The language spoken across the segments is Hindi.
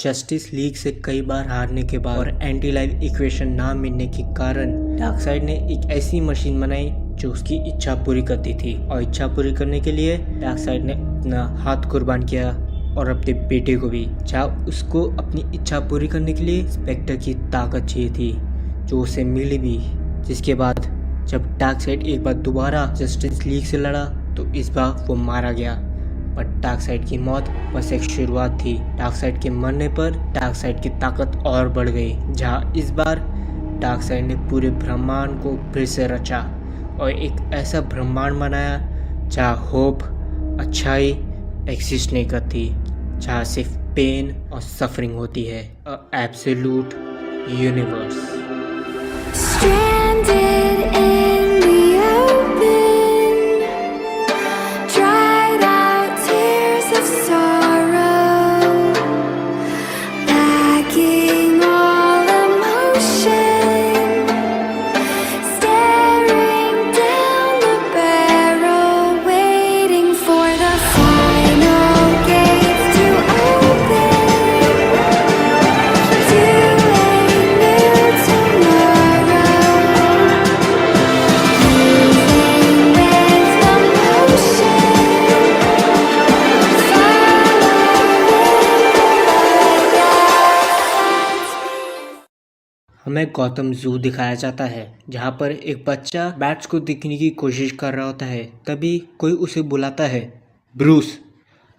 जस्टिस लीग से कई बार हारने के बाद और एंटी लाइफ इक्वेशन ना मिलने के कारण डार्कसाइड ने एक ऐसी मशीन बनाई जो उसकी इच्छा पूरी करती थी। और इच्छा पूरी करने के लिए डार्कसाइड ने अपना हाथ कुर्बान किया और अपने बेटे को भी, जहाँ उसको अपनी इच्छा पूरी करने के लिए स्पेक्टर की ताकत चाहिए थी जो उसे मिली भी। जिसके बाद जब डार्कसाइड एक बार दोबारा जस्टिस लीग से लड़ा तो इस बार वो मारा गया। पर डार्कसाइड की मौत बस एक शुरुआत थी। डार्कसाइड के मरने पर डार्कसाइड की ताकत और बढ़ गई, जहाँ इस बार डार्कसाइड ने पूरे ब्रह्मांड को फिर से रचा और एक ऐसा ब्रह्मांड बनाया जहाँ होप, अच्छाई एग्जिस्ट नहीं करती, जहाँ सिर्फ पेन और सफरिंग होती है। A absolute universe. Stranded in the open, dried out tears of sorrow, lacking all emotion, staring down the barrel, waiting for the final gates to open to a new tomorrow. हमें गौतम जू दिखाया जाता है, जहाँ पर एक बच्चा बैट्स को देखने की कोशिश कर रहा होता है। तभी कोई उसे बुलाता है, ब्रूस,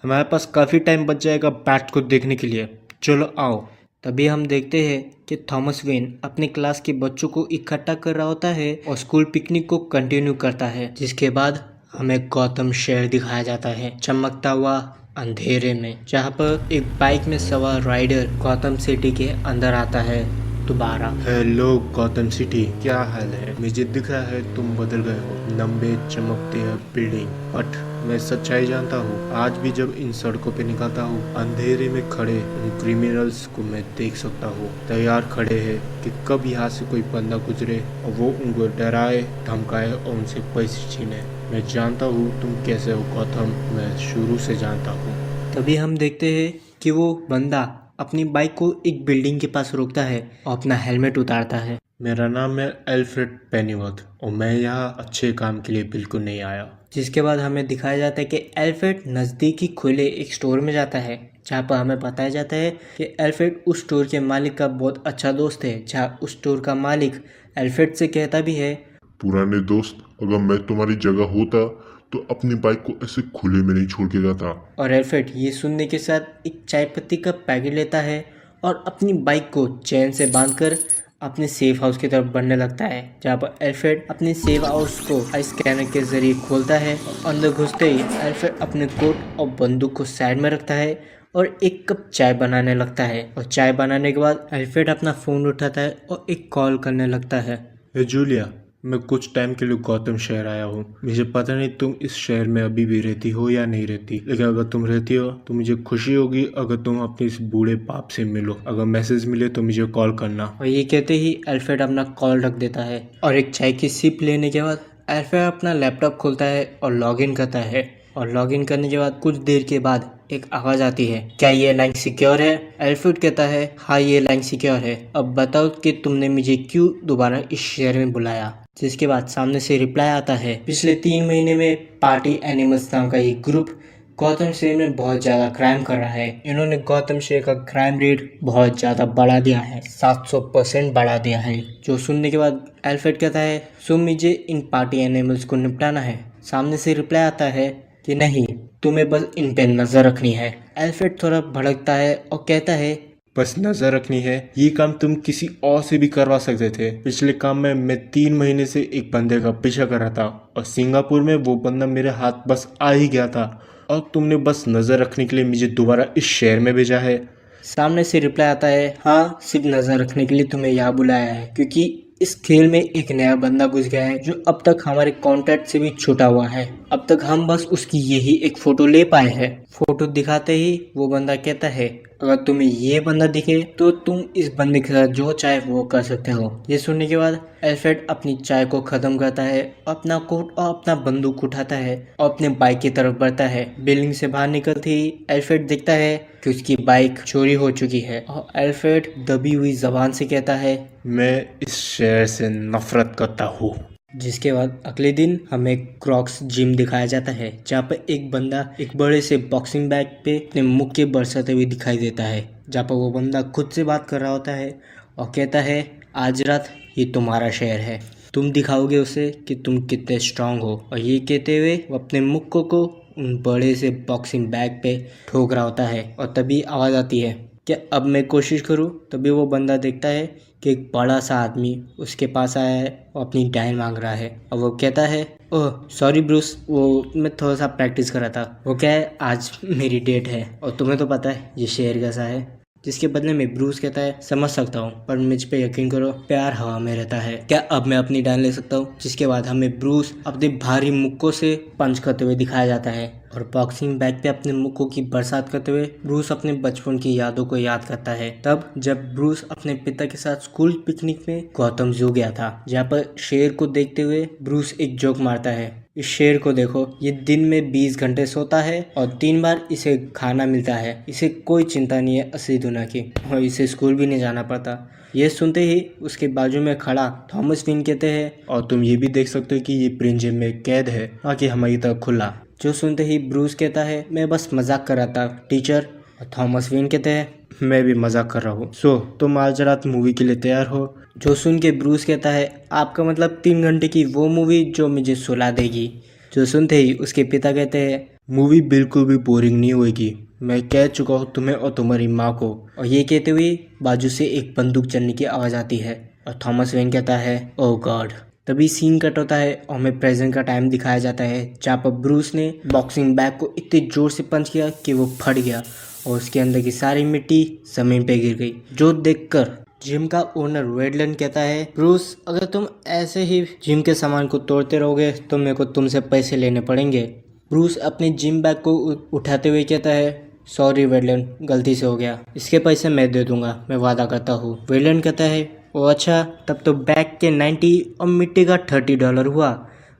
हमारे पास काफ़ी टाइम बच जाएगा बैट्स को देखने के लिए, चलो आओ। तभी हम देखते हैं कि थॉमस वेन अपने क्लास के बच्चों को इकट्ठा कर रहा होता है और स्कूल पिकनिक को कंटिन्यू करता है। जिसके बाद हमें गौतम शहर दिखाया जाता है, चमकता हुआ अंधेरे में, जहाँ पर एक बाइक में सवार राइडर गौतम सिटी के अंदर आता है दोबारा। हेलो गौतम सिटी, क्या हाल है? मुझे दिख रहा है तुम बदल गए हो, लंबे चमकते हैं बिल्डिंग, बट मैं सच्चाई जानता हूँ। आज भी जब इन सड़कों पे निकलता हूँ, अंधेरे में खड़े उन क्रिमिनल्स को मैं देख सकता हूँ, तैयार खड़े हैं कि कब यहाँ से कोई बंदा गुजरे और वो उनको डराए, धमकाए और उनसे पैसे छीने। मैं जानता हूँ तुम कैसे हो गौतम, मैं शुरू से जानता हूँ। तभी हम देखते हैं कि वो बंदा अपनी बाइक को एक बिल्डिंग के पास रोकता है और अपना हेलमेट उतारता है। मेरा नाम है एल्फ्रेड पेनीवर्थ और मैं यहाँ अच्छे काम के लिए बिल्कुल नहीं आया। जिसके बाद हमें दिखाया जाता है कि एल्फ्रेड नज़दीकी खुले एक स्टोर में जाता है, जहाँ पर हमें बताया जाता है कि एल्फ्रेड उस स्टोर के मालिक का बहुत अच्छा दोस्त है। जहाँ उस स्टोर का मालिक एल्फ्रेड से कहता भी है, पुराने दोस्त, अगर मैं तुम्हारी जगह होता तो अपनी बाइक को ऐसे खुले में नहीं छोड़ के जाता। और एल्फ्रेड ये सुनने के साथ एक चाय पत्ती का पैकेट लेता है और अपनी बाइक को चेन से बांधकर अपने सेफ हाउस की तरफ बढ़ने लगता है। जहाँ पर एल्फ्रेड अपने सेफ हाउस को आई स्कैनर के जरिए खोलता है और अंदर घुसते ही एल्फ्रेड अपने कोट और बंदूक को साइड में रखता है और एक कप चाय बनाने लगता है। और चाय बनाने के बाद एल्फ्रेड अपना फ़ोन उठाता है और एक कॉल करने लगता है। हे जूलिया, मैं कुछ टाइम के लिए गौतम शहर आया हूँ। मुझे पता नहीं तुम इस शहर में अभी भी रहती हो या नहीं रहती, लेकिन अगर तुम रहती हो तो मुझे खुशी होगी अगर तुम अपने इस बूढ़े बाप से मिलो। अगर मैसेज मिले तो मुझे कॉल करना। और ये कहते ही एल्फ्रेड अपना कॉल रख देता है और एक चाय की सिप लेने के बाद एल्फ्रेड अपना लैपटॉप खोलता है और लॉगिन करता है। और लॉगिन करने के बाद कुछ देर के बाद एक आवाज़ आती है, क्या ये लाइन सिक्योर है? एल्फ्रेड कहता है, हाँ ये लाइन सिक्योर है। अब बताओ कि तुमने मुझे क्यों दोबारा इस शहर में बुलाया? जिसके बाद सामने से रिप्लाई आता है, पिछले 3 महीने में पार्टी एनिमल्स नाम का ये ग्रुप गौतम शहर में बहुत ज़्यादा क्राइम कर रहा है। इन्होंने गौतम शहर का क्राइम रेट बहुत ज़्यादा बढ़ा दिया है, 700% बढ़ा दिया है। जो सुनने के बाद एल्फ्रेड कहता है, सो मुझे इन पार्टी एनिमल्स को निपटाना है। सामने से रिप्लाई आता है कि नहीं, तुम्हें बस इन पे नज़र रखनी है। एल्फ्रेड थोड़ा भड़कता है और कहता है, बस नजर रखनी है? ये काम तुम किसी और से भी करवा सकते थे। पिछले काम में मैं 3 महीने से एक बंदे का पीछा कर रहा था और सिंगापुर में वो बंदा मेरे हाथ बस आ ही गया था और तुमने बस नजर रखने के लिए मुझे दोबारा इस शहर में भेजा है। सामने से रिप्लाई आता है, हाँ सिर्फ नज़र रखने के लिए तुम्हें यहाँ बुलाया है, क्योंकि इस खेल में एक नया बंदा घुस गया है जो अब तक हमारे कॉन्ट्रैक्ट से भी छूटा हुआ है। अब तक हम बस उसकी यही एक फोटो ले पाए हैं। फोटो दिखाते ही वो बंदा कहता है अगर तुम्हें ये बंदा दिखे तो तुम इस बंदे के साथ जो चाहे वो कर सकते हो। ये सुनने के बाद अल्फ्रेड अपनी चाय को खत्म करता है, अपना कोट और अपना बंदूक उठाता है और अपने बाइक की तरफ बढ़ता है। बिल्डिंग से बाहर निकलते ही अल्फ्रेड देखता है कि उसकी बाइक चोरी हो चुकी है और अल्फ्रेड दबी हुई जबान से कहता है मैं इस शहर से नफरत करता हूँ। जिसके बाद अगले दिन हमें क्रॉक्स जिम दिखाया जाता है, जहाँ पर एक बंदा एक बड़े से बॉक्सिंग बैग पे अपने मुख के बरसाते हुए दिखाई देता है, जहाँ पर वो बंदा खुद से बात कर रहा होता है और कहता है आज रात ये तुम्हारा शहर है, तुम दिखाओगे उसे कि तुम कितने स्ट्रांग हो। और ये कहते हुए वो अपने मुक्के को उन बड़े से बॉक्सिंग बैग पे ठोक रहा होता है और तभी आवाज़ आती है कि अब मैं कोशिश करूं। तभी वो बंदा देखता है कि एक बड़ा सा आदमी उसके पास आया है और अपनी डाइन मांग रहा है और वो कहता है ओह सॉरी ब्रूस, वो मैं थोड़ा सा प्रैक्टिस कर रहा था। वो क्या है आज मेरी डेट है और तुम्हें तो पता है ये शहर कैसा है। जिसके बदले में ब्रूस कहता है समझ सकता हूँ पर मुझ पे यकीन करो प्यार हवा में रहता है, क्या अब मैं अपनी डाइन ले सकता हूँ। जिसके बाद हमें ब्रूस अपने भारी मुक्कों से पंच करते हुए दिखाया जाता है और बॉक्सिंग बैग पे अपने मुक्कों की बरसात करते हुए ब्रूस अपने बचपन की यादों को याद करता है। तब जब ब्रूस अपने पिता के साथ स्कूल पिकनिक में गौतम जू गया था, जहाँ पर शेर को देखते हुए ब्रूस एक जोक मारता है इस शेर को देखो, ये दिन में 20 घंटे सोता है और 3 बार इसे खाना मिलता है, इसे कोई चिंता नहीं है असली दुनिया की और इसे स्कूल भी नहीं जाना पड़ता। ये सुनते ही उसके बाजू में खड़ा थॉमस वेन कहते हैं और तुम ये भी देख सकते हो कि ये पिंजरे में कैद है, बाकी हमारी तरह खुला। जो सुनते ही ब्रूस कहता है मैं बस मजाक कर रहा था टीचर। और थॉमस वेन कहते हैं मैं भी मजाक कर रहा हूँ। सो तुम आज रात मूवी के लिए तैयार हो? जो सुन के ब्रूस कहता है आपका मतलब 3 घंटे की वो मूवी जो मुझे सुला देगी। जो सुनते ही उसके पिता कहते हैं मूवी बिल्कुल भी बोरिंग नहीं होगी, मैं कह चुका हूँ तुम्हें और तुम्हारी माँ को। और ये कहते हुए बाजू से एक बंदूक चलने की आवाज़ आती है और थॉमस वेन कहता है ओह गॉड। तभी सीन कट होता है और हमें प्रेजेंट का टाइम दिखाया जाता है, जहाँ पर ब्रूस ने बॉक्सिंग बैग को इतने जोर से पंच किया कि वो फट गया और उसके अंदर की सारी मिट्टी जमीन पे गिर गई। जो देखकर जिम का ओनर वेडलैंड कहता है ब्रूस अगर तुम ऐसे ही जिम के सामान को तोड़ते रहोगे तो मेरे को तुमसे पैसे लेने पड़ेंगे। ब्रूस अपने जिम बैग को उठाते हुए कहता है सॉरी वेडलैंड, गलती से हो गया, इसके पैसे मैं दे दूंगा, मैं वादा करता हूँ। वेडलैंड कहता है ओ अच्छा, तब तो बैग के 90 और मिट्टी का $30 हुआ।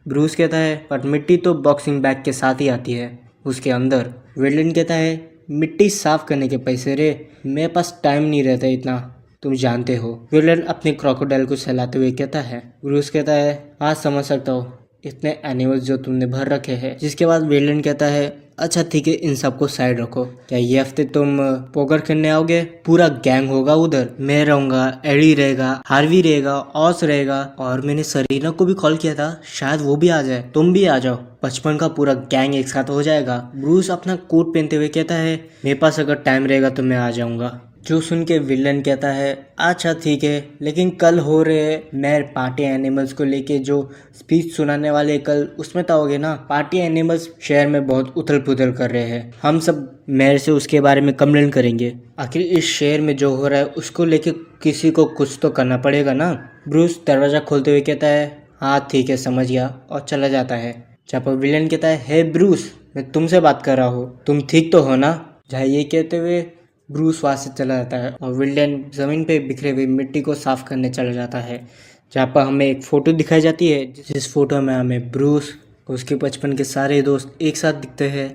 ब्रूस कहता है पर मिट्टी तो बॉक्सिंग बैग के साथ ही आती है उसके अंदर। वेडलैंड कहता है मिट्टी साफ करने के पैसे रे, मेरे पास टाइम नहीं रहता इतना, तुम जानते हो। वेडलैंड अपने क्रोकोडाइल को सहलाते हुए कहता है। ब्रूस कहता है हाँ समझ सकता हूँ, इतने एनिमल्स जो तुमने भर रखे हैं। जिसके बाद वेडलैंड कहता है अच्छा ठीक है इन सबको साइड रखो, क्या ये हफ्ते तुम पोकर खेलने आओगे? पूरा गैंग होगा उधर, मैं रहूंगा, एडी रहेगा, हार्वी रहेगा, ऑस रहेगा और मैंने सरीना को भी कॉल किया था, शायद वो भी आ जाए, तुम भी आ जाओ, बचपन का पूरा गैंग एक साथ हो जाएगा। ब्रूस अपना कोट पहनते हुए कहता है मेरे पास अगर टाइम रहेगा तो मैं आ जाऊंगा। जो सुन के विलन कहता है अच्छा ठीक है, लेकिन कल हो रहे मैर पार्टी एनिमल्स को लेके जो स्पीच सुनाने वाले कल उसमें तो होगे ना। पार्टी एनिमल्स शहर में बहुत उथल पुथल कर रहे हैं, हम सब मेयर से उसके बारे में कंप्लेन करेंगे। आखिर इस शहर में जो हो रहा है उसको लेके किसी को कुछ तो करना पड़ेगा ना। ब्रूस दरवाजा खोलते हुए कहता है हाँ ठीक है समझ गया और चला जाता है। जहाँ पर विलन कहता है हे ब्रूस, मैं तुमसे बात कर रहा हूँ, तुम ठीक तो हो ना? जहाँ ये कहते हुए ब्रूस वहाँ से चला जाता है और विलन ज़मीन पे बिखरे हुई मिट्टी को साफ करने चला जाता है। जहाँ पर हमें एक फ़ोटो दिखाई जाती है, जिस फोटो में हमें ब्रूस और उसके बचपन के सारे दोस्त एक साथ दिखते हैं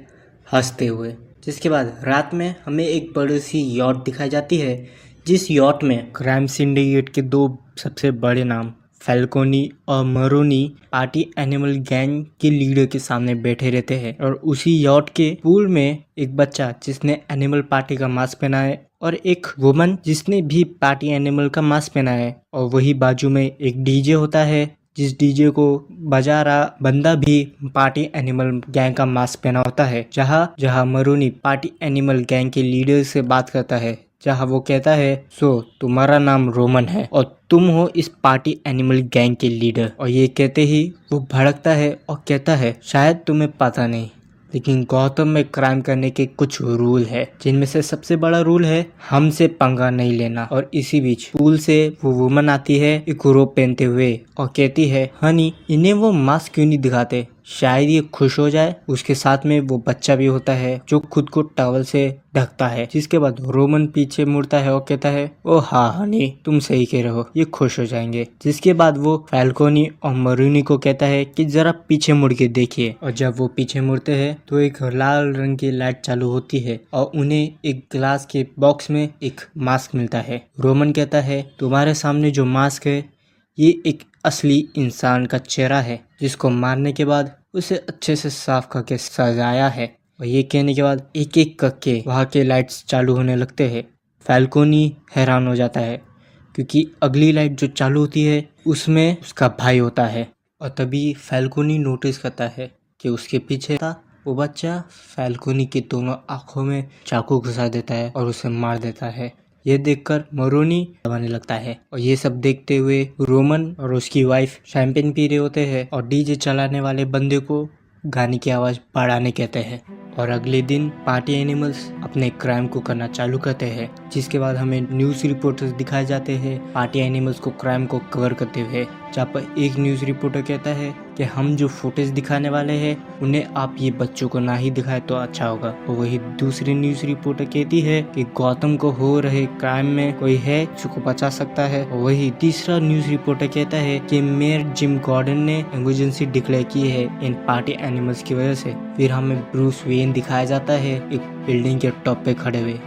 हंसते हुए। जिसके बाद रात में हमें एक बड़ी सी यॉट दिखाई जाती है, जिस यॉट में क्राइम सिंडिकेट के 2 सबसे बड़े नाम फैल्कोनी और मरोनी पार्टी एनिमल गैंग के लीडर के सामने बैठे रहते हैं। और उसी यॉट के पूल में एक बच्चा जिसने एनिमल पार्टी का मास्क पहना है और एक वुमन जिसने भी पार्टी एनिमल का मास्क पहना है, और वही बाजू में एक डीजे होता है जिस डीजे को बजा रहा बंदा भी पार्टी एनिमल गैंग का मास्क पहना होता है। जहाँ मरोनी पार्टी एनिमल गैंग के लीडर से बात करता है, जहाँ वो कहता है सो तुम्हारा नाम रोमन है और तुम हो इस पार्टी एनिमल गैंग के लीडर। और ये कहते ही वो भड़कता है और कहता है शायद तुम्हें पता नहीं, लेकिन गौतम में क्राइम करने के कुछ रूल है, जिनमें से सबसे बड़ा रूल है हमसे पंगा नहीं लेना। और इसी बीच पूल से वो वुमन आती है एक रोब पहनते हुए और कहती है हनी इन्हें वो मास्क क्यों नहीं दिखाते, शायद ये खुश हो जाए। उसके साथ में वो बच्चा भी होता है जो खुद को टॉवल से ढकता है। जिसके बाद रोमन पीछे मुड़ता है और कहता है, ओ हाँ हनी, तुम सही कह रहे हो, ये खुश हो जाएंगे। जिसके बाद वो फैल्कोनी और मरूनी को कहता है कि जरा पीछे मुड़ के देखिए। और जब वो पीछे मुड़ते हैं तो एक लाल रंग की लाइट चालू होती है और उन्हें एक ग्लास के बॉक्स में एक मास्क मिलता है। रोमन कहता है, तुम्हारे सामने जो मास्क है ये एक असली इंसान का चेहरा है जिसको मारने के बाद उसे अच्छे से साफ करके सजाया है। और ये कहने के बाद एक एक करके वहाँ के लाइट्स चालू होने लगते हैं। फैल्कोनी हैरान हो जाता है क्योंकि अगली लाइट जो चालू होती है उसमें उसका भाई होता है। और तभी फैल्कोनी नोटिस करता है कि उसके पीछे था वो बच्चा फैल्कोनी की दोनों आंखों में चाकू घुसा देता है और उसे मार देता है। ये देखकर मरोनी दबाने लगता है। और ये सब देखते हुए रोमन और उसकी वाइफ शैंपेन पी रहे होते हैं और डीजे चलाने वाले बंदे को गाने की आवाज़ बढ़ाने कहते हैं। और अगले दिन पार्टी एनिमल्स अपने क्राइम को करना चालू करते हैं। जिसके बाद हमें न्यूज़ रिपोर्टर्स दिखाए जाते हैं पार्टी एनिमल्स को क्राइम को कवर करते हुए। जहाँ पर एक न्यूज़ रिपोर्टर कहता है कि हम जो फुटेज दिखाने वाले हैं उन्हें आप ये बच्चों को ना ही दिखाए तो अच्छा होगा। और वही दूसरी न्यूज़ रिपोर्टर कहती है कि गौतम को हो रहे क्राइम में कोई है जिसको बचा सकता है। और वही तीसरा न्यूज़ रिपोर्टर कहता है कि मेयर जिम गॉर्डन ने इमरजेंसी डिक्लेयर की है इन पार्टी एनिमल्स की वजह से। फिर हमें ब्रूस वेन दिखाया जाता है एक बिल्डिंग के टॉप पे खड़े हुए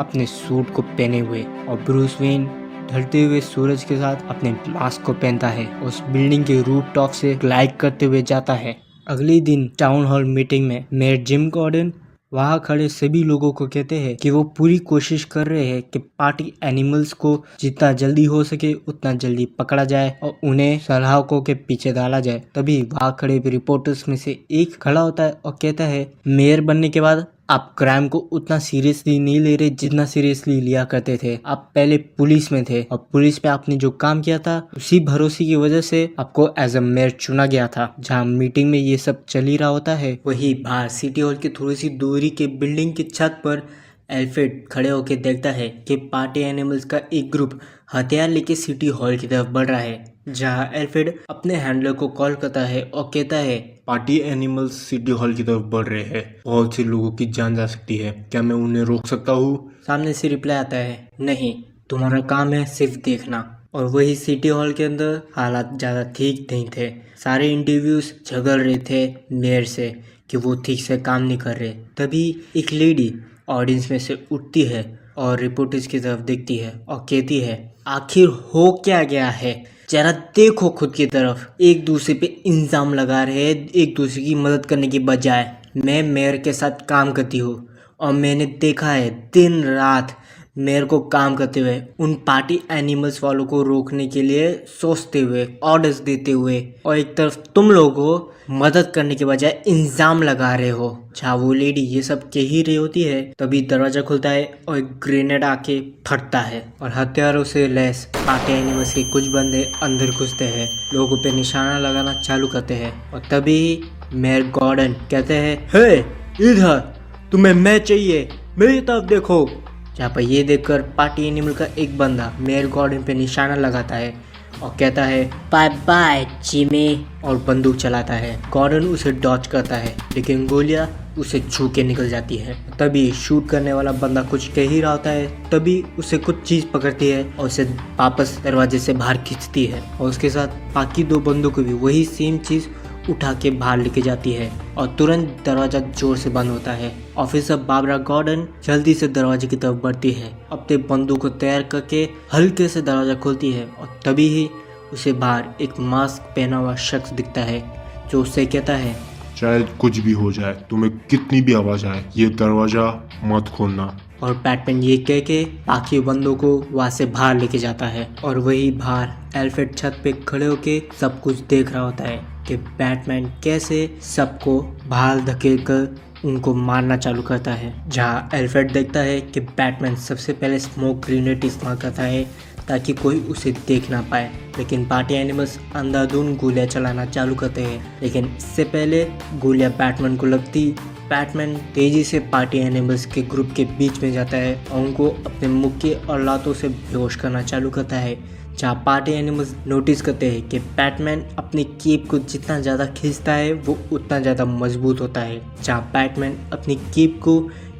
अपने सूट को पहने हुए। और ब्रूस वेन ढलते हुए सूरज के साथ अपने मास्क को पहनता है। उस बिल्डिंग के रूफ टॉप से ग्लाइड करते हुए जाता है। अगले दिन टाउन हॉल मीटिंग में मेयर जिम गॉर्डन वहाँ खड़े सभी लोगों को कहते हैं कि वो पूरी कोशिश कर रहे हैं कि पार्टी एनिमल्स को जितना जल्दी हो सके उतना जल्दी पकड़ा जाए और उन्हें सलाखों के पीछे डाला जाए। तभी वहाँ खड़े रिपोर्टर्स में से एक खड़ा होता है और कहता है, मेयर बनने के बाद आप क्राइम को उतना सीरियसली नहीं ले रहे जितना सीरियसली लिया करते थे। आप पहले पुलिस में थे और पुलिस में आपने जो काम किया था उसी भरोसे की वजह से आपको एज अ मेयर चुना गया था। जहाँ मीटिंग में ये सब चल ही रहा होता है वही बाहर सिटी हॉल की थोड़ी सी दूरी के बिल्डिंग की छत पर एल्फ्रेड खड़े होकर देखता है कि पार्टी एनिमल्स का एक ग्रुप हथियार लेके सिटी हॉल की तरफ बढ़ रहा है। जहाँ एल्फ्रेड अपने हैंडलर को कॉल करता है और कहता है, पार्टी एनिमल्स सिटी हॉल की तरफ बढ़ रहे हैं, बहुत से लोगों की जान जा सकती है, क्या मैं उन्हें रोक सकता हूँ? सामने से रिप्लाई आता है, नहीं, तुम्हारा काम है सिर्फ देखना। और वही सिटी हॉल के अंदर हालात ज़्यादा ठीक नहीं थे। सारे इंटरव्यूज झगड़ रहे थे मेयर से कि वो ठीक से काम नहीं कर रहे। तभी एक लेडी ऑडियंस में से उठती है और रिपोर्टर्स की तरफ देखती है और कहती है, आखिर हो क्या गया है, जरा देखो खुद की तरफ। एक दूसरे पे इल्जाम लगा रहे हैं एक दूसरे की मदद करने की बजाय। मैं मेयर के साथ काम करती हूँ और मैंने देखा है दिन रात मेयर को काम करते हुए, उन पार्टी एनिमल्स वालों को रोकने के लिए सोचते हुए, ऑर्डर्स देते हुए, और एक तरफ तुम लोगों को मदद करने के बजाय इंजाम लगा रहे हो। जहाँ वो लेडी ये सब कह ही रही होती है तभी दरवाजा खुलता है और एक ग्रेनेड आके फटता है और हथियारों से लैस पार्टी एनिमल्स के कुछ बंदे अंदर घुसते हैं, लोगों पे निशाना लगाना चालू करते हैं। और तभी मेयर गॉर्डन कहते हैं, हे इधर, तुम्हें मैं चाहिए, मेरी तरफ देखो। जहाँ पर ये देखकर पार्टी एनिमल का एक बंदा मेयर गॉर्डन पे निशाना लगाता है और कहता है, बाय बाय जिमी, और बंदूक चलाता है। गॉर्डन उसे डॉच करता है लेकिन गोलियां उसे छू के निकल जाती है। तभी शूट करने वाला बंदा कुछ कह ही रहा होता है, तभी उसे कुछ चीज़ पकड़ती है और उसे वापस दरवाजे से बाहर खींचती है और उसके साथ बाकी दो बंदों को भी वही सेम चीज़ उठा के बाहर लेके जाती है और तुरंत दरवाजा जोर से बंद होता है। ऑफिसर बारबरा गॉर्डन जल्दी से दरवाजे की तरफ बढ़ती है, अपने बंदूक को तैयार करके हल्के से दरवाजा खोलती है और तभी ही उसे बाहर एक मास्क पहना हुआ शख्स दिखता है जो उससे कहता है, चाहे कुछ भी हो जाए, तुम्हें कितनी भी आवाज आए, ये दरवाजा मत खोलना। और बैटमैन ये कह के बाकी बंदों को वहाँ से बाहर लेके जाता है। और वही बाहर एल्फ्रेड छत पे खड़े होके सब कुछ देख रहा होता है कि बैटमैन कैसे सबको बाहर धकेल कर उनको मारना चालू करता है। जहाँ एल्फ्रेड देखता है कि बैटमैन सबसे पहले स्मोक ग्रेनेड इस्तेमाल करता है ताकि कोई उसे देख ना पाए, लेकिन पार्टी एनिमल्स अंधाधुंध गोलियां चलाना चालू करते हैं। लेकिन इससे पहले गोलियां बैटमैन को लगती, बैटमैन तेजी से पार्टी एनिमल्स के ग्रुप के बीच में जाता है और उनको अपने मुक्के और लातों से बेहोश करना चालू करता है, जहाँ पार्टी एनिमल्स नोटिस करते हैं कि बैटमैन अपनी केप को जितना ज़्यादा खींचता है वो उतना ज़्यादा मजबूत होता है। जहाँ बैटमैन अपनी केप को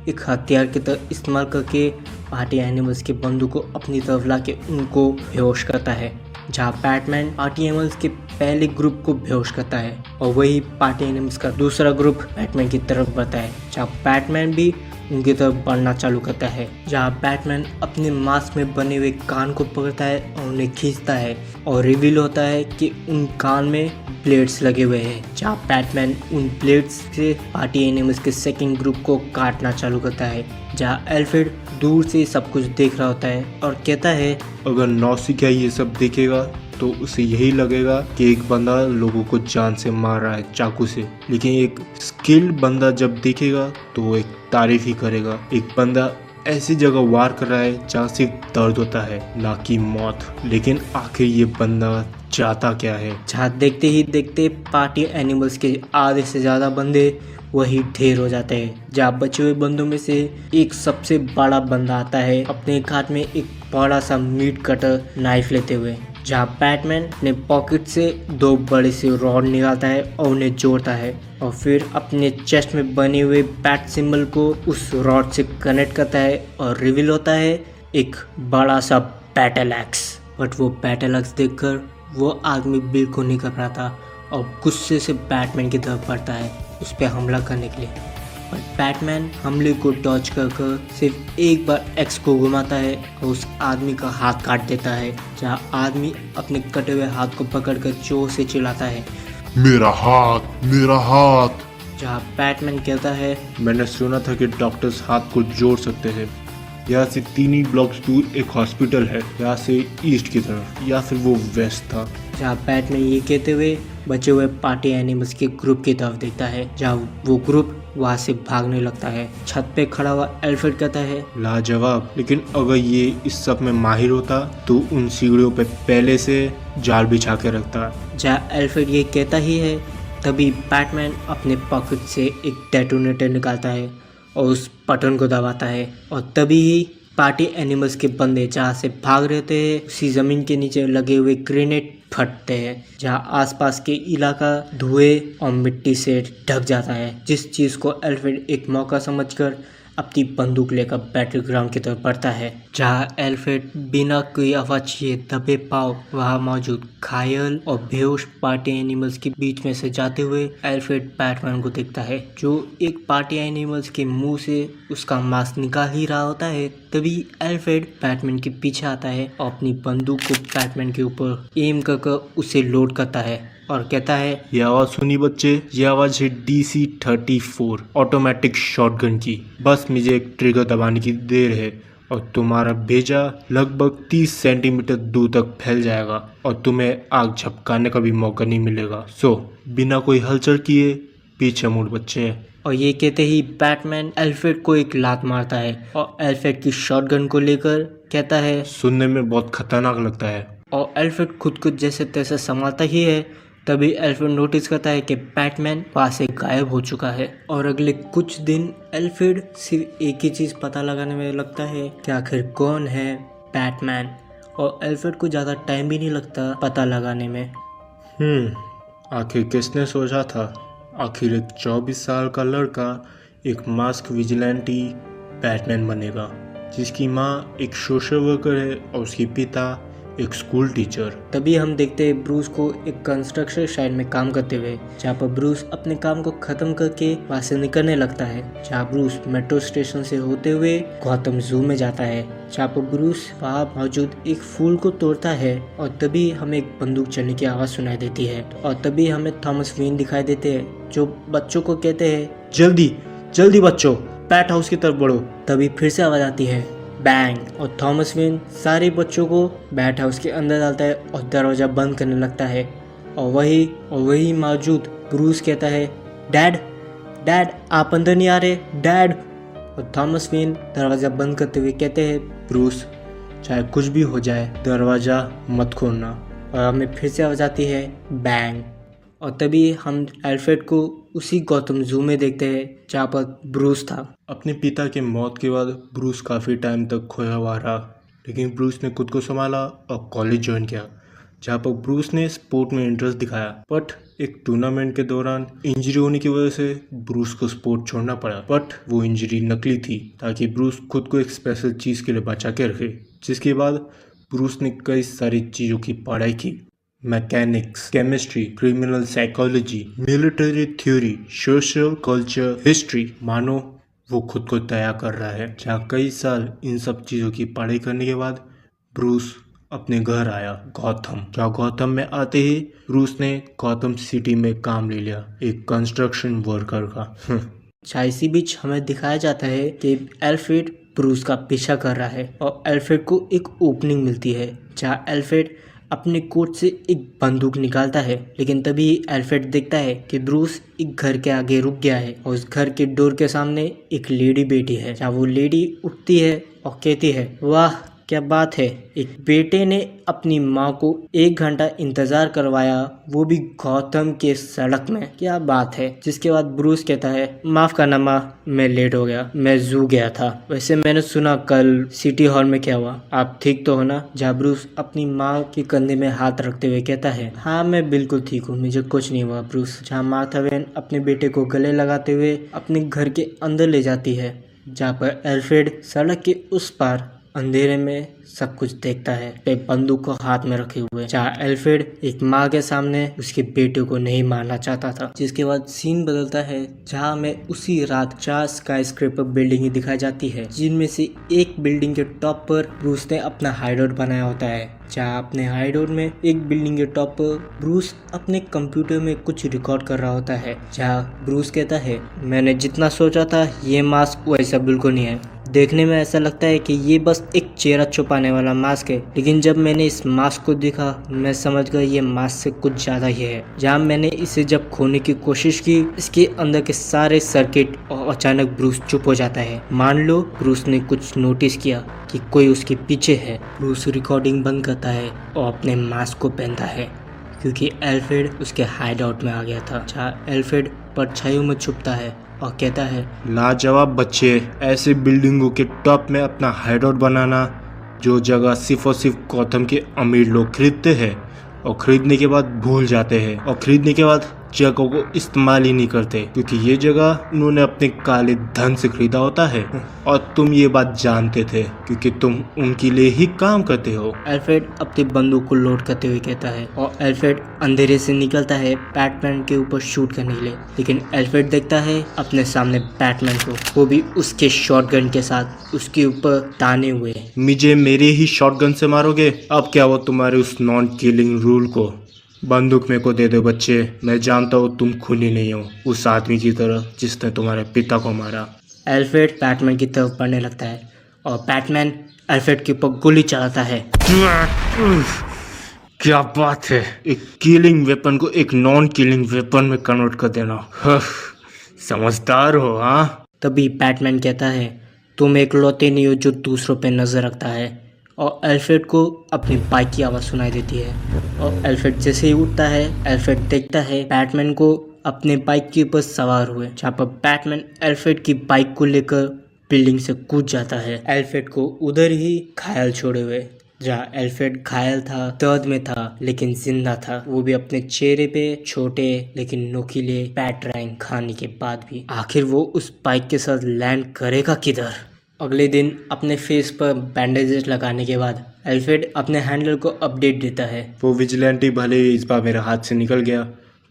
एक हथियार की तरह इस्तेमाल करके पार्टी एनिमल्स के बंदूक को अपनी तरफ ला के उनको बेहोश करता है। जहाँ बैटमैन पार्टी एनिमल्स के पहले ग्रुप को बेहोश करता है और वही पार्टी एनिमल्स का दूसरा ग्रुप बैटमैन की तरफ बढ़ता है। जहाँ बैटमैन भी उनकी तरफ बढ़ना चालू करता है। जहाँ बैटमैन अपने मास्क में बने हुए कान को पकड़ता है और उन्हें खींचता है और रिवील होता है कि उन कान में ब्लेड्स लगे हुए हैं। जहाँ बैटमैन उन ब्लेड्स से पार्टी एनिमल्स के सेकंड ग्रुप को काटना चालू करता है। जहाँ एल्फ्रेड दूर से सब कुछ देख रहा होता है और कहता है अगर नौसिखिया ये सब देखेगा तो उसे यही लगेगा कि एक बंदा लोगों को जान से मार रहा है चाकू से, लेकिन एक स्किल्ड बंदा जब देखेगा तो वो एक तारीफ ही करेगा। एक बंदा ऐसी जगह वार कर रहा है जहाँ सिर्फ दर्द होता है ना कि मौत। लेकिन आखिर ये बंदा चाहता क्या है? जहाँ देखते ही देखते पार्टी एनिमल्स के आधे से ज़्यादा बंदे वही ढेर हो जाते हैं। जहाँ बचे हुए बंदों में से एक सबसे बड़ा बंदा आता है अपने हाथ में एक बड़ा सा मीट कटर नाइफ लेते हुए। जहाँ बैटमैन अपने पॉकेट से 2 बड़े से रॉड निकालता है और उन्हें जोड़ता है और फिर अपने चेस्ट में बने हुए बैट सिंबल को उस रॉड से कनेक्ट करता है और रिवील होता है एक बड़ा सा बैटल एक्स। बट वो बैटल एक्स देखकर वो आदमी बिल्कुल नहीं घबराता और गुस्से से बैटमैन की तरफ बढ़ता है उस पर हमला करने के लिए। और बैटमैन हमले को डॉज कर सिर्फ एक बार एक्स को घुमाता है और उस आदमी का हाथ काट देता है। जहाँ आदमी अपने कटे हुए हाथ को पकड़कर जोर से चिल्लाता है मेरा हाथ, मेरा हाथ। जहाँ बैटमैन कहता है मैंने सुना था कि डॉक्टर्स हाथ को जोड़ सकते हैं। यहाँ से 3 ही ब्लॉक्स दूर एक हॉस्पिटल है, यहाँ से ईस्ट की तरफ, या फिर वो वेस्ट था। जहाँ बैटमैन ये कहते हुए बचे हुए पार्टी एनिमल्स के ग्रुप की तरफ देखता है। जहाँ वो ग्रुप वहाँ से भागने लगता है। छत पे खड़ा हुआ एल्फ्रेड कहता है लाजवाब, लेकिन अगर ये इस सब में माहिर होता तो उन सीढ़ियों पे पहले से जाल बिछा के रखता। जहाँ एल्फ्रेड ये कहता ही है तभी बैटमैन अपने पॉकेट से एक डेटोनेटर निकालता है और उस बटन को दबाता है और तभी ही पार्टी एनिमल्स के बंदे जहाँ से भाग रहे थे उसी जमीन के नीचे लगे हुए ग्रेनेड फटते हैं। जहाँ आसपास के इलाका धुएं और मिट्टी से ढक जाता है, जिस चीज़ को एल्फ्रेड एक मौका समझकर अपनी बंदूक लेकर बैटल ग्राउंड की तरफ बढ़ता है। जहाँ एल्फ्रेड बिना कोई आवाज किए दबे पाव वहाँ मौजूद घायल और बेहोश पार्टी एनिमल्स के बीच में से जाते हुए एल्फ्रेड बैटमैन को देखता है जो एक पार्टी एनिमल्स के मुंह से उसका मास्क निकाल ही रहा होता है। तभी एल्फ्रेड बैटमैन के पीछे आता है और अपनी बंदूक को बैटमैन के ऊपर एम कर उसे लोड करता है और कहता है ये आवाज सुनी बच्चे, ये आवाज है DC-34 ऑटोमेटिक शॉटगन की। बस मुझे एक ट्रिगर दबाने की देर है और तुम्हारा भेजा लगभग 30 सेंटीमीटर दूर तक फैल जाएगा और तुम्हें आग झपकाने का भी मौका नहीं मिलेगा। सो बिना कोई हलचल किए पीछे मुड़ बच्चे। और ये कहते ही बैटमैन एल्फ्रेड को एक लात मारता है और एल्फ्रेड की शॉटगन को लेकर कहता है सुनने में बहुत खतरनाक लगता है। और एल्फ्रेड खुद को जैसे तैसे संभालता ही है तभी एल्फ्रेड नोटिस करता है कि बैटमैन वहाँ से गायब हो चुका है। और अगले कुछ दिन एल्फ्रेड सिर्फ एक ही चीज़ पता लगाने में लगता है कि आखिर कौन है बैटमैन, और एल्फ्रेड को ज़्यादा टाइम भी नहीं लगता पता लगाने में। आखिर किसने सोचा था आखिर एक 24 साल का लड़का एक मास्क विजिलेंटी बैटमैन बनेगा, जिसकी माँ एक सोशल वर्कर है और उसके पिता एक स्कूल टीचर। तभी हम देखते हैं ब्रूस को एक कंस्ट्रक्शन साइट में काम करते हुए, जहाँ पर ब्रूस अपने काम को खत्म करके वहाँ से निकलने लगता है। जहाँ ब्रूस मेट्रो स्टेशन से होते हुए गौतम जू में जाता है, जहाँ पर ब्रूस वहाँ मौजूद एक फूल को तोड़ता है और तभी हमें एक बंदूक चलने की आवाज़ सुनाई देती है। और तभी हमें थॉमस वेन दिखाई देते हैं जो बच्चों को कहते हैं जल्दी जल्दी बच्चों बैट हाउस की तरफ बढ़ो। तभी फिर से आवाज़ आती है बैंग, और थॉमस वेन सारे बच्चों को बैट हाउस के अंदर डालता है और दरवाज़ा बंद करने लगता है। और वही मौजूद ब्रूस कहता है डैड डैड आप अंदर नहीं आ रहे डैड। और थॉमस वेन दरवाज़ा बंद करते हुए कहते हैं ब्रूस चाहे कुछ भी हो जाए दरवाज़ा मत खोलना। और हमें फिर से आवाज़ आती है बैंग, और तभी हम एल्फ्रेड को उसी गौतम जू में देखते हैं जहाँ पर ब्रूस था। अपने पिता के मौत के बाद ब्रूस काफ़ी टाइम तक खोया हुआ रहा। लेकिन ब्रूस ने खुद को संभाला और कॉलेज ज्वाइन किया, जहाँ पर ब्रूस ने स्पोर्ट में इंटरेस्ट दिखाया। बट एक टूर्नामेंट के दौरान इंजरी होने की वजह से ब्रूस को स्पोर्ट छोड़ना पड़ा। बट वो इंजरी नकली थी ताकि ब्रूस खुद को एक स्पेशल चीज़ के लिए बचा के रखे, जिसके बाद ब्रूस ने कई सारी चीज़ों की पढ़ाई की, mechanics, chemistry, criminal psychology, military theory, social culture, history. मानो वो खुद को तैयार कर रहा है। जहाँ कई साल इन सब चीज़ों की पढ़ाई करने के बाद ब्रूस अपने घर आया गौतम। क्या गौतम में आते ही ब्रूस ने गौतम सिटी में काम ले लिया, एक कंस्ट्रक्शन वर्कर का। इसी बीच हमें दिखाया जाता है कि एल्फ्रेड ब्रूस का पीछा कर रहा है और एल्फ्रेड को एक ओपनिंग मिलती है जहाँ एल्फ्रेड अपने कोट से एक बंदूक निकालता है। लेकिन तभी एल्फ्रेड देखता है कि ब्रूस एक घर के आगे रुक गया है और उस घर के डोर के सामने एक लेडी बैठी है। जहाँ वो लेडी उठती है और कहती है, वाह क्या बात है, एक बेटे ने अपनी माँ को 1 घंटा इंतजार करवाया, वो भी गौतम के सड़क में, क्या बात है। जिसके बाद ब्रूस कहता है, माफ करना माँ, मैं लेट हो गया, मैं जू गया था। वैसे मैंने सुना कल सिटी हॉल में क्या हुआ, आप ठीक तो हो ना। जहाँ ब्रूस अपनी माँ के कंधे में हाथ रखते हुए कहता है, हाँ मैं बिल्कुल ठीक हूँ, मुझे कुछ नहीं हुआ ब्रूस। जहाँ मार्था वेन अपने बेटे को गले लगाते हुए अपने घर के अंदर ले जाती है, जहाँ पर एल्फ्रेड सड़क के उस पार अंधेरे में सब कुछ देखता है, एक बंदूक को हाथ में रखे हुए। जहाँ एल्फ्रेड एक माँ के सामने उसके बेटे को नहीं मारना चाहता था। जिसके बाद सीन बदलता है जहाँ हमें उसी रात 4 स्काईस्क्रेपर बिल्डिंग दिखाई जाती है, जिनमें से एक बिल्डिंग के टॉप पर ब्रूस ने अपना हाइडआउट बनाया होता है। जहाँ अपने हाइडआउट में एक बिल्डिंग के टॉप पर ब्रूस अपने कंप्यूटर में कुछ रिकॉर्ड कर रहा होता है। जहाँ ब्रूस कहता है, मैंने जितना सोचा था ये मास्क वैसा बिल्कुल नहीं है, देखने में ऐसा लगता है कि ये बस एक चेहरा छुपाने वाला मास्क है, लेकिन जब मैंने इस मास्क को देखा मैं समझ गया ये मास्क से कुछ ज़्यादा ही है। जहाँ मैंने इसे जब खोने की कोशिश की, इसके अंदर के सारे सर्किट और अचानक ब्रूस चुप हो जाता है। मान लो ब्रूस ने कुछ नोटिस किया कि कोई उसके पीछे है। ब्रूस रिकॉर्डिंग बंद करता है और अपने मास्क को पहनता है, क्योंकि एल्फ्रेड उसके हाइडआउट में आ गया था। जहाँ एल्फ्रेड परछाइयों में छुपता है और कहता है, लाजवाब बच्चे, ऐसे बिल्डिंगों के टॉप में अपना हाइडआउट बनाना, जो जगह सिर्फ और सिर्फ गौतम के अमीर लोग खरीदते हैं और खरीदने के बाद भूल जाते हैं और खरीदने के बाद जगह को इस्तेमाल ही नहीं करते, क्योंकि ये जगह उन्होंने अपने काले धन से खरीदा होता है और तुम ये बात जानते थे क्योंकि तुम उनके लिए ही काम करते हो। एल्फ्रेड अपनी बंदूक को लोड करते हुए कहता है और एल्फ्रेड अंधेरे से निकलता है बैटमैन के ऊपर शूट करने के लिए। लेकिन एल्फ्रेड देखता है अपने सामने बैटमैन को, वो भी उसके शॉटगन के साथ उसके ऊपर ताने हुए। मुझे मेरे ही शॉटगन से मारोगे? अब क्या वो तुम्हारे उस नॉन किलिंग रूल को? बंदूक मेरे को दे दो बच्चे, मैं जानता हूँ तुम खूनी नहीं हो उस आदमी की तरह जिसने तुम्हारे पिता को मारा। एल्फ्रेड बैटमैन की तरफ बढ़ने लगता है और बैटमैन एल्फ्रेड के ऊपर गोली चलाता है। क्या बात है, एक किलिंग वेपन को एक नॉन किलिंग वेपन में कन्वर्ट कर देना, समझदार हो हाँ। तभी बैटमैन कहता है, तुम एक लौते नहीं हो जो दूसरों पे नजर रखता है। और एल्फ्रेड को अपनी बाइक की आवाज़ सुनाई देती है और एल्फ्रेड जैसे ही उठता है, एल्फ्रेड देखता है बैटमैन को अपने बाइक के ऊपर सवार हुए। जहाँ पर बैटमैन एल्फ्रेड की बाइक को लेकर बिल्डिंग से कूद जाता है, एल्फ्रेड को उधर ही घायल छोड़े हुए। जहाँ एल्फ्रेड घायल था, दर्द में था, लेकिन जिंदा था, वो भी अपने चेहरे पे छोटे लेकिन नोकीले पैटर्न खाने के बाद भी। आखिर वो उस बाइक के साथ लैंड करेगा किधर? अगले दिन अपने फेस पर बैंडेजेस लगाने के बाद एल्फ्रेड अपने हैंडलर को अपडेट देता है। वो विजिलेंटी भले ही इस बार मेरे हाथ से निकल गया,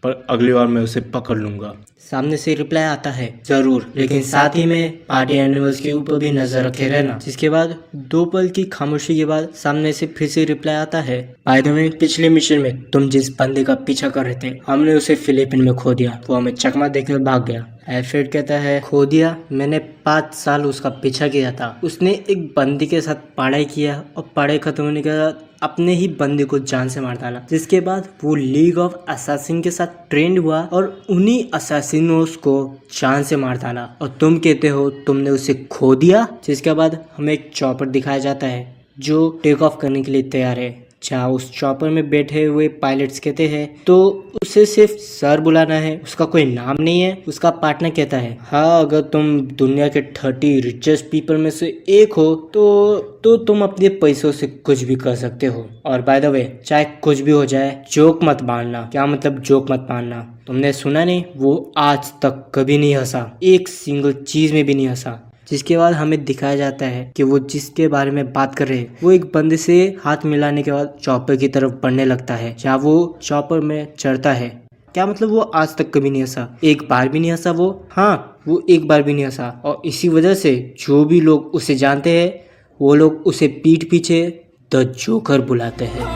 पर अगली बार मैं उसे पकड़ लूंगा। सामने से रिप्लाई आता है, जरूर, लेकिन साथ ही में पार्टी एनिमल्स के ऊपर भी नजर रखे रहना। जिसके बाद 2 पल की खामोशी के बाद सामने से फिर से रिप्लाई आता है, बाय द वे, पिछले मिशन में तुम जिस बंदे का पीछा कर रहे थे, हमने उसे फिलीपीन में खो दिया, वो हमें चकमा देकर भाग गया। एल्फ्रेड कहता है, खो दिया? मैंने 5 साल उसका पीछा किया था। उसने एक बंदी के साथ पढ़ाई किया और पढ़ाई खत्म होने के बाद अपने ही बंदे को जान से मार डाला। जिसके बाद वो लीग ऑफ असैसिन के साथ ट्रेंड हुआ और उन्हीं असैसिनोस को जान से मार डाला। और तुम कहते हो तुमने उसे खो दिया? जिसके बाद हमें एक चॉपर दिखाया जाता है जो टेक ऑफ करने के लिए तैयार है। जहाँ उस चॉपर में बैठे हुए पायलट्स कहते हैं तो उसे सिर्फ सर बुलाना है, उसका कोई नाम नहीं है। उसका पार्टनर कहता है हाँ अगर तुम दुनिया के 30 रिचेस्ट पीपल में से एक हो तो तुम अपने पैसों से कुछ भी कर सकते हो। और बाय द वे चाहे कुछ भी हो जाए जोक मत मारना। क्या मतलब जोक मत मारना? तुमने सुना नहीं, वो आज तक कभी नहीं हंसा, एक सिंगल चीज में भी नहीं हंसा। जिसके बाद हमें दिखाया जाता है कि वो जिसके बारे में बात कर रहे हैं वो एक बंदे से हाथ मिलाने के बाद चॉपर की तरफ बढ़ने लगता है, जहाँ वो चॉपर में चढ़ता है। क्या मतलब वो आज तक कभी नहीं हंसा, एक बार भी नहीं हंसा वो? हाँ, वो एक बार भी नहीं हंसा। और इसी वजह से जो भी लोग उसे जानते हैं वो लोग उसे पीठ पीछे द जोकर बुलाते हैं।